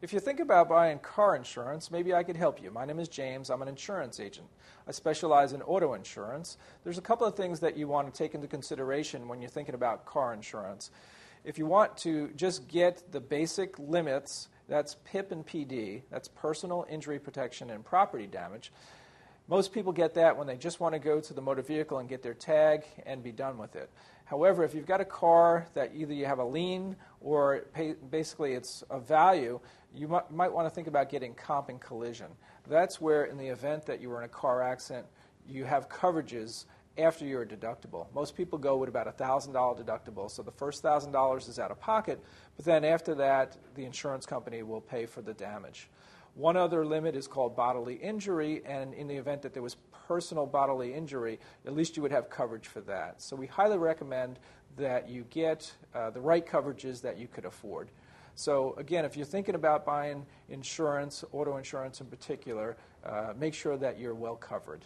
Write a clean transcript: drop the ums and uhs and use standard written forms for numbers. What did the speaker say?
If you think about buying car insurance, maybe I could help you. My name is James. I'm an insurance agent. I specialize in auto insurance. There's a couple of things that you want to take into consideration when you're thinking about car insurance. If you want to just get the basic limits, that's PIP and PD, that's personal injury protection and property damage. Most people get that when they just want to go to the motor vehicle and get their tag and be done with it. However, if you've got a car that either you have a lien or basically it's a value, you might want to think about getting comp and collision. That's where in the event that you were in a car accident, you have coverages after your deductible. Most people go with about a $1,000 deductible, so the first $1,000 is out of pocket, but then after that, the insurance company will pay for the damage. One other limit is called bodily injury, and in the event that there was personal bodily injury, at least you would have coverage for that. So we highly recommend that you get the right coverages that you could afford. So again, if you're thinking about buying insurance, auto insurance in particular, make sure that you're well covered.